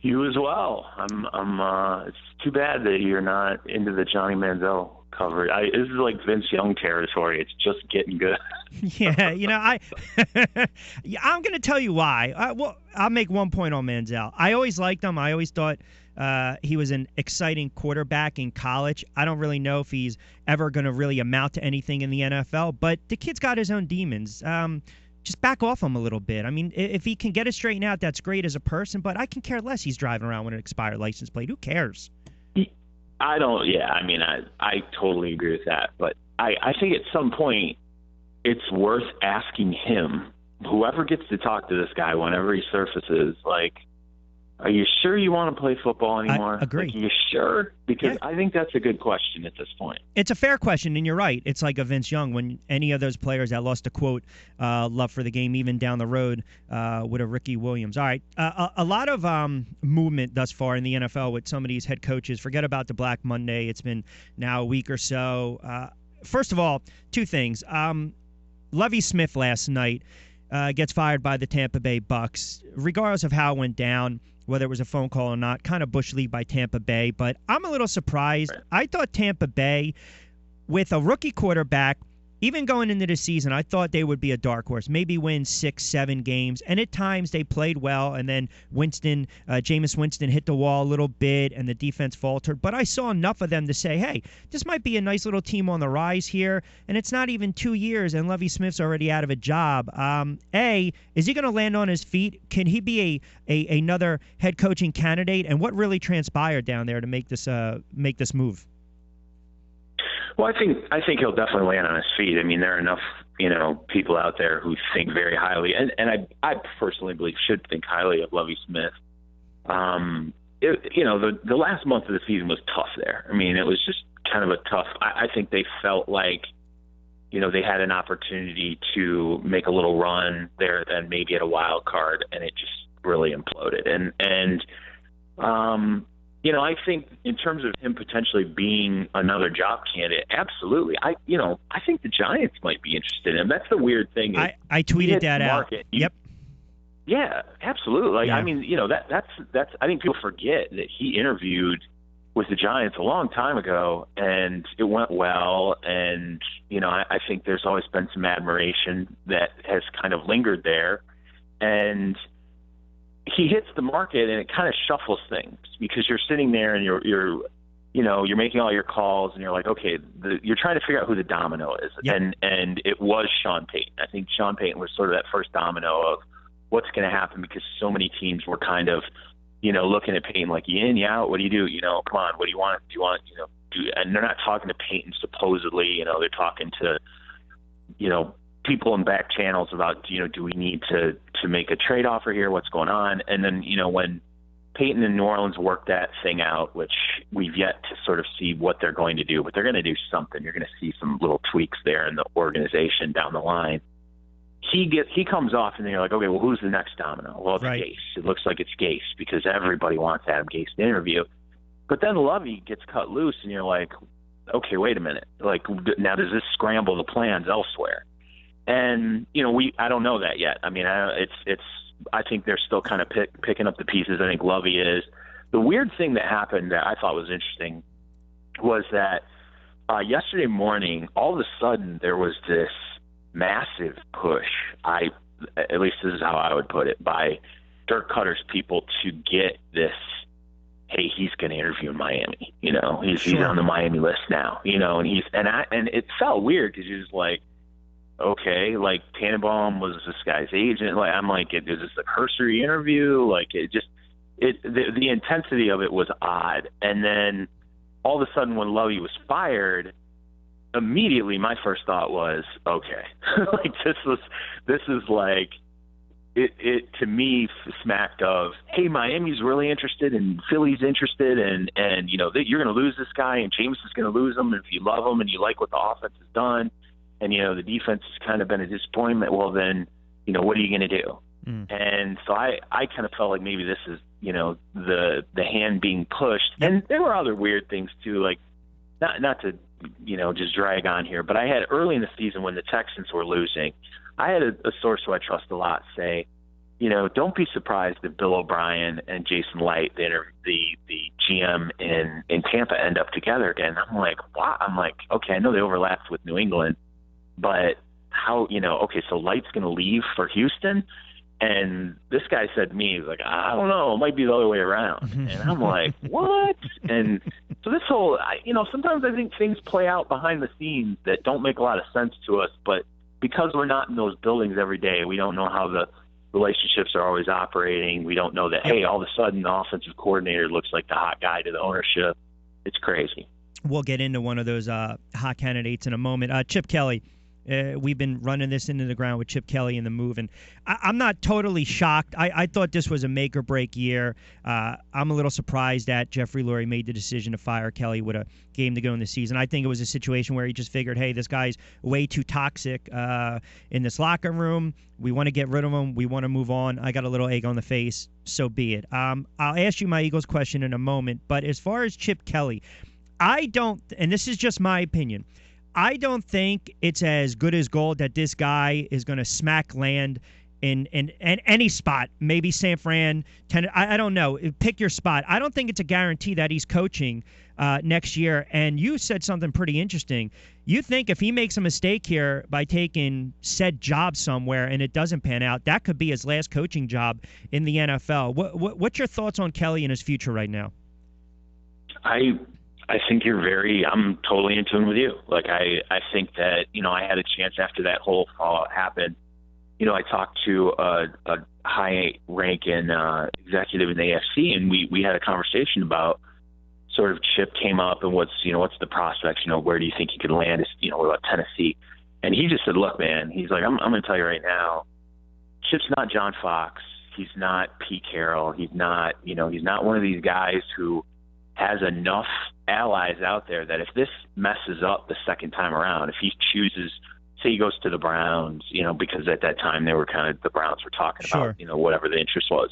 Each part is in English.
You as well. It's too bad that you're not into the Johnny Manziel coverage. This is like Vince Young territory. It's just getting good. Yeah, I'm going to tell you why. I'll make one point on Manziel. I always liked him. I always thought he was an exciting quarterback in college. I don't really know if he's ever going to really amount to anything in the NFL, but the kid's got his own demons. Just back off him a little bit. I mean, if he can get it straightened out, that's great as a person, but I can care less he's driving around with an expired license plate. Who cares? I don't, yeah, I mean, I totally agree with that, but I think at some point it's worth asking him, whoever gets to talk to this guy whenever he surfaces, like, are you sure you want to play football anymore? I agree. Like, are you sure? Because I think that's a good question at this point. It's a fair question, and you're right. It's like a Vince Young when any of those players that lost a quote love for the game, even down the road with a Ricky Williams. All right, a lot of movement thus far in the NFL with some of these head coaches. Forget about the Black Monday. It's been now a week or so. First of all, two things. Lovie Smith last night gets fired by the Tampa Bay Bucks. Regardless of how it went down, whether it was a phone call or not, kind of bush league by Tampa Bay. But I'm a little surprised. I thought Tampa Bay, with a rookie quarterback, even going into the season, I thought they would be a dark horse, maybe win 6-7 games. And at times they played well, and then Jameis Winston hit the wall a little bit, and the defense faltered. But I saw enough of them to say, hey, this might be a nice little team on the rise here. And it's not even 2 years, and Lovie Smith's already out of a job. Is he going to land on his feet? Can he be another head coaching candidate? And what really transpired down there to make this move? Well, I think he'll definitely land on his feet. I mean, there are enough, people out there who think very highly, and I personally believe should think highly of Lovie Smith. The last month of the season was tough there. I mean, it was just kind of a tough. I think they felt like, they had an opportunity to make a little run there, and maybe at a wild card, and it just really imploded. I think in terms of him potentially being another job candidate, absolutely. I think the Giants might be interested in him. That's the weird thing. I tweeted that out. Yep. Yeah, absolutely. Yeah. I mean, that's. I think people forget that he interviewed with the Giants a long time ago, and it went well. And I think there's always been some admiration that has kind of lingered there, and he hits the market and it kind of shuffles things because you're sitting there and you're making all your calls and you're like, okay, you're trying to figure out who the domino is. Yep. And it was Sean Payton. I think Sean Payton was sort of that first domino of what's going to happen because so many teams were kind of, looking at Payton like, you in, you out, what do you do? Come on, what do you want? Do you want, and they're not talking to Payton supposedly, they're talking to, people in back channels about, do we need to make a trade offer here? What's going on? And then, when Peyton and New Orleans worked that thing out, which we've yet to sort of see what they're going to do, but they're going to do something. You're going to see some little tweaks there in the organization down the line. He comes off and then you're like, okay, well, who's the next domino? Well, it's right. Gase. It looks like it's Gase because everybody wants Adam Gase to interview. But then Lovie gets cut loose and you're like, okay, wait a minute. Like, now does this scramble the plans elsewhere? And, I don't know that yet. I mean, I think they're still kind of picking up the pieces. I think Lovie is. The weird thing that happened that I thought was interesting was that yesterday morning, all of a sudden there was this massive push. At least this is how I would put it, by Dirk Cutter's people to get this. Hey, he's going to interview in Miami. He's on the Miami list now. And it felt weird because he was like, okay, like Tannenbaum was this guy's agent. Like, I'm like, is this a cursory interview? Like, the intensity of it was odd. And then all of a sudden, when Lovie was fired, immediately my first thought was, okay, like this is like it to me smacked of, hey, Miami's really interested and Philly's interested, and you're going to lose this guy, and James is going to lose him. And if you love him and you like what the offense has done. And, the defense has kind of been a disappointment. Well, then, what are you going to do? And so I kind of felt like maybe this is, the hand being pushed. And there were other weird things, too, like not to, just drag on here. But I had early in the season when the Texans were losing, I had a source who I trust a lot say, don't be surprised if Bill O'Brien and Jason Light, the GM in Tampa, end up together again. I'm like, wow. I'm like, okay, I know they overlapped with New England, but how, okay, so Light's going to leave for Houston? And this guy said to me, he's like, I don't know, it might be the other way around. And I'm like, what? And so this whole, sometimes I think things play out behind the scenes that don't make a lot of sense to us, but because we're not in those buildings every day, we don't know how the relationships are always operating. We don't know that, hey, all of a sudden the offensive coordinator looks like the hot guy to the ownership. It's crazy. We'll get into one of those hot candidates in a moment. Chip Kelly. We've been running this into the ground with Chip Kelly and the move, and I'm not totally shocked. I thought this was a make-or-break year. I'm a little surprised that Jeffrey Lurie made the decision to fire Kelly with a game to go in the season. I think it was a situation where he just figured, hey, this guy's way too toxic in this locker room. We want to get rid of him. We want to move on. I got a little egg on the face, so be it. I'll ask you my Eagles question in a moment, but as far as Chip Kelly, I don't, and this is just my opinion, I don't think it's as good as gold that this guy is going to smack land in any spot. Maybe San Fran, I don't know. Pick your spot. I don't think it's a guarantee that he's coaching next year. And you said something pretty interesting. You think if he makes a mistake here by taking said job somewhere and it doesn't pan out, that could be his last coaching job in the NFL. What's your thoughts on Kelly and his future right now? I think I'm totally in tune with you. Like, I think that, I had a chance after that whole fallout happened. I talked to a high-ranking executive in the AFC, and we had a conversation about sort of Chip came up and what's the prospects, where do you think he could land? What about Tennessee? And he just said, look, man, he's like, I'm going to tell you right now, Chip's not John Fox. He's not Pete Carroll. He's not one of these guys who has enough allies out there that if this messes up the second time around, if he chooses, say he goes to the Browns, because at that time the Browns were talking about, whatever the interest was.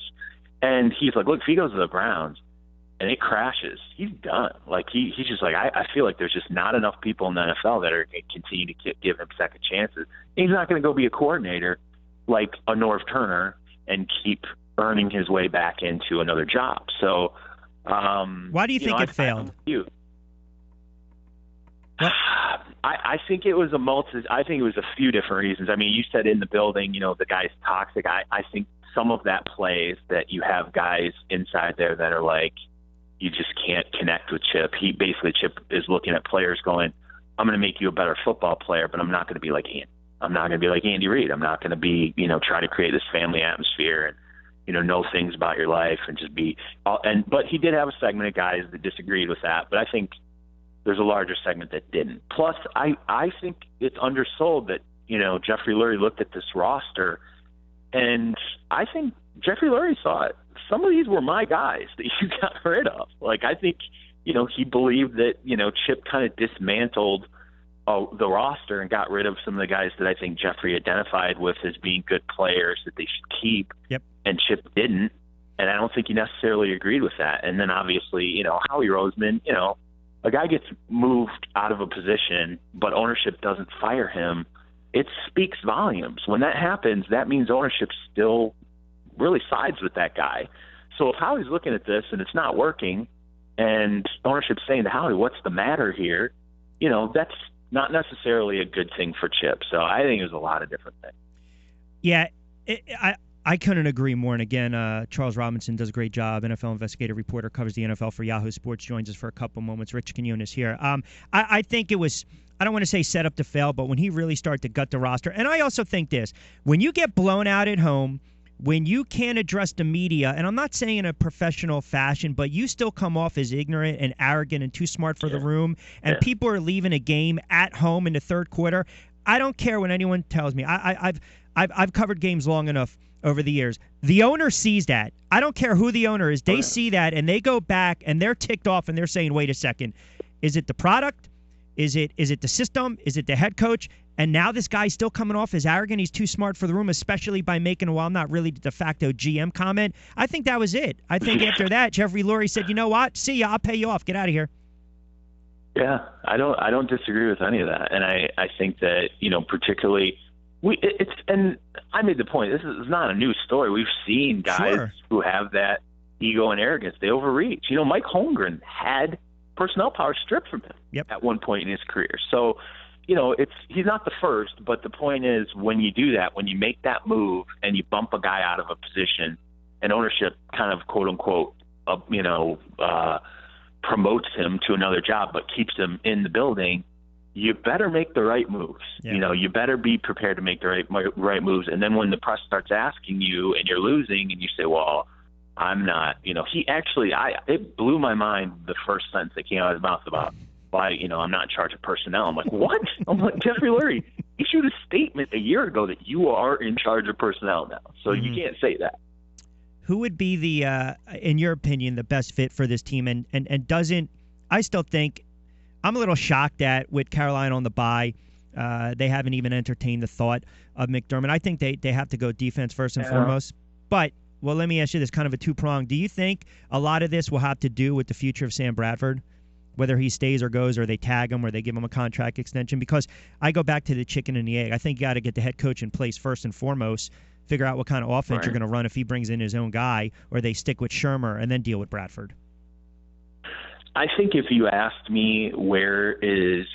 And he's like, look, if he goes to the Browns and it crashes, he's done. Like he's just like, I feel like there's just not enough people in the NFL that are going to continue to give him second chances. He's not going to go be a coordinator like a Norv Turner and keep earning his way back into another job. So, why do you think it failed? I think it was a few different reasons. I mean, you said in the building, the guy's toxic. I think some of that plays that you have guys inside there that are like, you just can't connect with Chip. Chip is looking at players going, I'm going to make you a better football player, but I'm not going to be like Andy. I'm not going to be like Andy Reid. I'm not going to be, try to create this family atmosphere and, know things about your life and just be but he did have a segment of guys that disagreed with that, but I think there's a larger segment that didn't. Plus, I think it's undersold that, Jeffrey Lurie looked at this roster, and I think Jeffrey Lurie thought some of these were my guys that you got rid of. Like, I think, he believed that, Chip kind of dismantled the roster and got rid of some of the guys that I think Jeffrey identified with as being good players that they should keep. Yep. And Chip didn't. And I don't think he necessarily agreed with that. And then obviously, Howie Roseman, a guy gets moved out of a position, but ownership doesn't fire him. It speaks volumes. When that happens, that means ownership still really sides with that guy. So if Howie's looking at this and it's not working, and ownership's saying to Howie, what's the matter here? That's not necessarily a good thing for Chip. So I think there's a lot of different things. Yeah, I couldn't agree more. And again, Charles Robinson does a great job. NFL investigative reporter, covers the NFL for Yahoo Sports, joins us for a couple moments. Rich Quinones here. I think it was, I don't want to say set up to fail, but when he really started to gut the roster. And I also think this, when you get blown out at home, when you can't address the media, and I'm not saying in a professional fashion, but you still come off as ignorant and arrogant and too smart for the room, and people are leaving a game at home in the third quarter. I don't care what anyone tells me. I've covered games long enough over the years. The owner sees that. I don't care who the owner is. They see that, and they go back, and they're ticked off, and they're saying, wait a second. Is it the product? Is it the system? Is it the head coach? And now this guy's still coming off as arrogant. He's too smart for the room, especially by making, well, I'm not really the de facto GM comment. I think that was it. I think after that, Jeffrey Lurie said, you know what? See ya. I'll pay you off. Get out of here. Yeah, I don't disagree with any of that. And I think that, particularly, and I made the point. This is not a new story. We've seen guys who have that ego and arrogance. They overreach. Mike Holmgren had personnel power stripped from him at one point in his career. So, he's not the first, but the point is when you do that, when you make that move and you bump a guy out of a position and ownership kind of quote unquote, promotes him to another job but keeps him in the building, you better make the right moves. Yeah. You better be prepared to make the right moves. And then when the press starts asking you and you're losing and you say, well, I'm not, it blew my mind the first sentence that came out of his mouth about why, I'm not in charge of personnel. I'm like, what? I'm like, Jeffrey Lurie issued a statement a year ago that you are in charge of personnel now. So you can't say that. Who would be the, in your opinion, the best fit for this team? And doesn't, I still think, I'm a little shocked that with Carolina on the bye, they haven't even entertained the thought of McDermott. I think they have to go defense first and foremost. But, well, let me ask you this, kind of a two-pronged. Do you think a lot of this will have to do with the future of Sam Bradford, whether he stays or goes, or they tag him or they give him a contract extension? Because I go back to the chicken and the egg. I think you got to get the head coach in place first and foremost, figure out what kind of offense you're going to run if he brings in his own guy, or they stick with Shermer and then deal with Bradford. I think if you asked me where is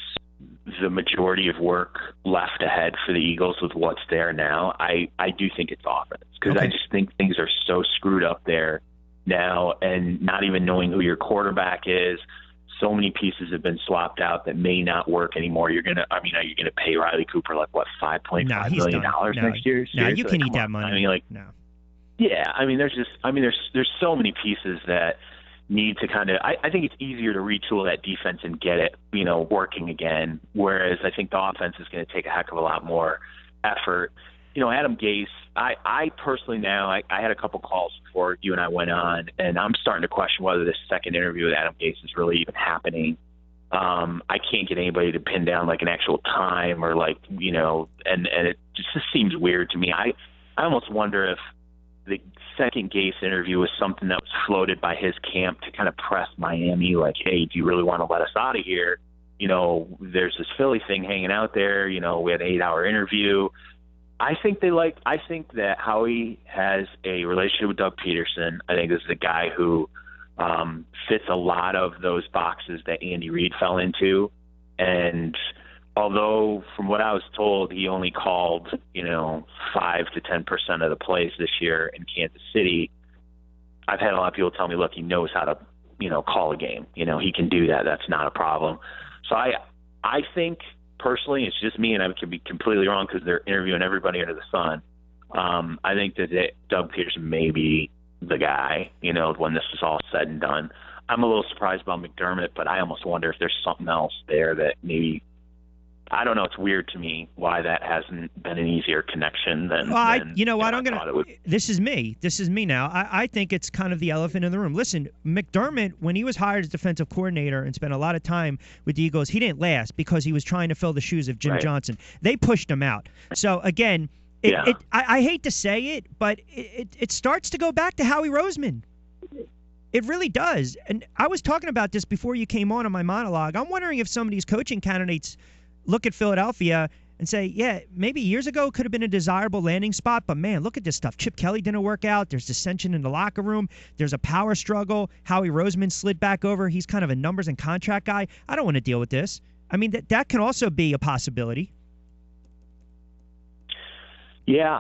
the majority of work left ahead for the Eagles with what's there now, I do think it's offense, because I just think things are so screwed up there now, and not even knowing who your quarterback is. So many pieces have been swapped out that may not work anymore. Are you going to pay Riley Cooper $5.5 million next year? No, you can eat that money. No. Yeah, there's so many pieces that need to kind of. I think it's easier to retool that defense and get it, working again. Whereas I think the offense is going to take a heck of a lot more effort. Adam Gase. I personally now, I had a couple calls before you and I went on, and I'm starting to question whether this second interview with Adam Gase is really even happening. I can't get anybody to pin down an actual time or and it just seems weird to me. I almost wonder if the second Gase interview was something that was floated by his camp to kind of press Miami, hey, do you really want to let us out of here? There's this Philly thing hanging out there. We had an 8-hour interview. I think that Howie has a relationship with Doug Peterson. I think this is a guy who fits a lot of those boxes that Andy Reid fell into. And although from what I was told, he only called, 5 to 10% of the plays this year in Kansas City, I've had a lot of people tell me, look, he knows how to, call a game. He can do that. That's not a problem. So I think personally, it's just me, and I could be completely wrong because they're interviewing everybody under the sun. I think that Doug Peterson may be the guy, when this is all said and done. I'm a little surprised about McDermott, but I almost wonder if there's something else there that maybe, I don't know. It's weird to me why that hasn't been an easier connection than. This is me. This is me now. I think it's kind of the elephant in the room. Listen, McDermott, when he was hired as defensive coordinator and spent a lot of time with the Eagles, he didn't last because he was trying to fill the shoes of Jim Johnson. They pushed him out. So again, I hate to say it, but it starts to go back to Howie Roseman. It really does. And I was talking about this before you came on in my monologue. I'm wondering if some of these coaching candidates look at Philadelphia and say, yeah, maybe years ago could have been a desirable landing spot, but man, look at this stuff. Chip Kelly didn't work out. There's dissension in the locker room. There's a power struggle. Howie Roseman slid back over. He's kind of a numbers and contract guy. I don't want to deal with this. That can also be a possibility. Yeah,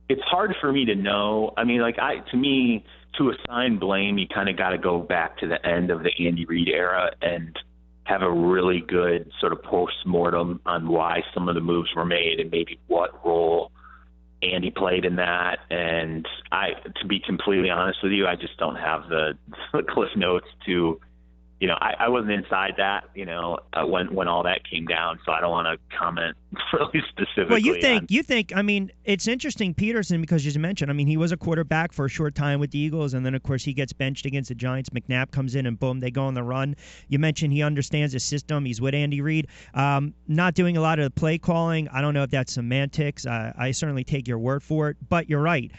it's hard for me to know. To me, to assign blame, you kind of got to go back to the end of the Andy Reid era and have a really good sort of post-mortem on why some of the moves were made and maybe what role Andy played in that. And to be completely honest with you, I just don't have the cliff notes to, I wasn't inside that, when all that came down, so I don't want to comment really specifically. Well, you think, it's interesting, Peterson, because as you mentioned, he was a quarterback for a short time with the Eagles, and then, of course, he gets benched against the Giants. McNabb comes in, and boom, they go on the run. You mentioned he understands the system. He's with Andy Reid. Not doing a lot of the play calling. I don't know if that's semantics. I certainly take your word for it, but you're right.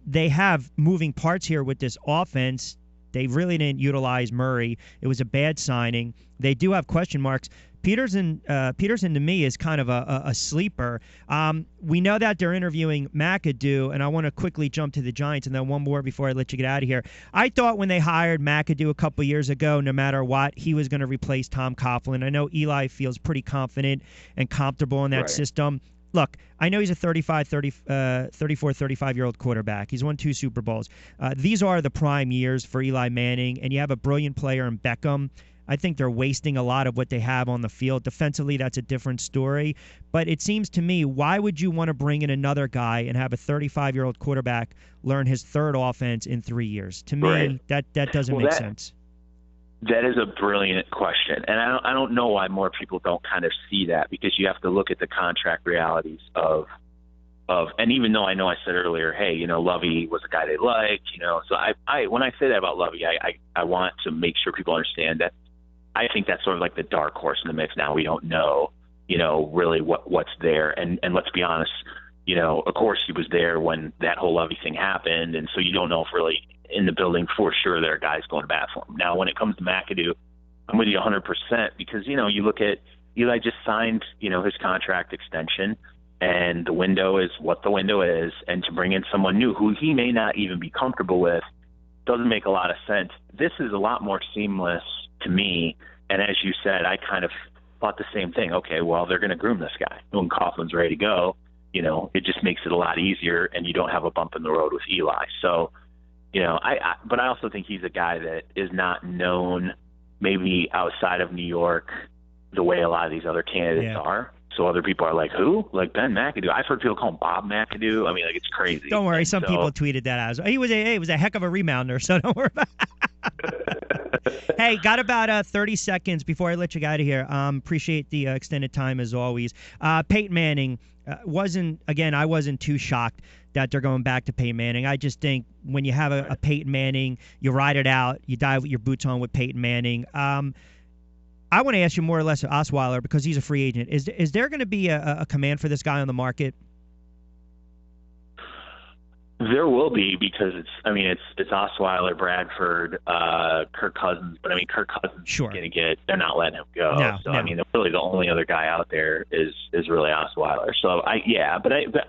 They have moving parts here with this offense. They really didn't utilize Murray. It was a bad signing. They do have question marks. Peterson to me is kind of a sleeper. We know that they're interviewing McAdoo, and I want to quickly jump to the Giants, and then one more before I let you get out of here. I thought when they hired McAdoo a couple years ago, no matter what, he was going to replace Tom Coughlin. I know Eli feels pretty confident and comfortable in that system. Look, I know he's a 35-year-old quarterback. He's won 2 Super Bowls. These are the prime years for Eli Manning, and you have a brilliant player in Beckham. I think they're wasting a lot of what they have on the field. Defensively, that's a different story. But it seems to me, why would you want to bring in another guy and have a 35-year-old quarterback learn his third offense in 3 years? To me, that doesn't make sense. That is a brilliant question, and I don't know why more people don't kind of see that, because you have to look at the contract realities of. And even though I know I said earlier, hey, Lovey was a guy they like, so I when I say that about Lovey, I want to make sure people understand that I think that's sort of like the dark horse in the mix. Now we don't know, really what's there, and let's be honest, of course he was there when that whole Lovey thing happened, and so you don't know if really in the building for sure there are guys going to bat for him. Now, when it comes to McAdoo, I'm with you 100% because, you look at Eli just signed, his contract extension, and the window is what the window is, and to bring in someone new who he may not even be comfortable with doesn't make a lot of sense. This is a lot more seamless to me, and as you said, I kind of thought the same thing. Okay, well, they're going to groom this guy. When Coughlin's ready to go, it just makes it a lot easier, and you don't have a bump in the road with Eli. So, but I also think he's a guy that is not known maybe outside of New York the way a lot of these other candidates are. So other people are like, who? Like Ben McAdoo. I've heard people call him Bob McAdoo. I mean, it's crazy. Don't worry. Some people tweeted that as he was a heck of a rebounder, so don't worry about it. Hey, got about 30 seconds before I let you get out of here. Appreciate the extended time as always. Peyton Manning I wasn't too shocked that they're going back to Peyton Manning. I just think when you have a Peyton Manning, you ride it out, you dive with your boots on with Peyton Manning. I want to ask you more or less Osweiler because he's a free agent. Is there going to be a command for this guy on the market? There will be because it's Osweiler, Bradford, Kirk Cousins, but Kirk Cousins is going to they're not letting him go. No. Really the only other guy out there is really Osweiler. So I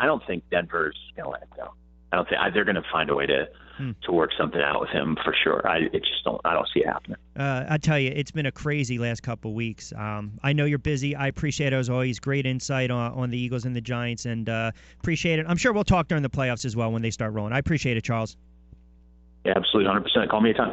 don't think Denver's going to let him go. I don't think they're going to find a way to work something out with him for sure. I don't see it happening. I tell you, it's been a crazy last couple of weeks. I know you're busy. I appreciate it as always. Great insight on the Eagles and the Giants, and appreciate it. I'm sure we'll talk during the playoffs as well when they start rolling. I appreciate it, Charles. Yeah, absolutely, 100%. Call me anytime.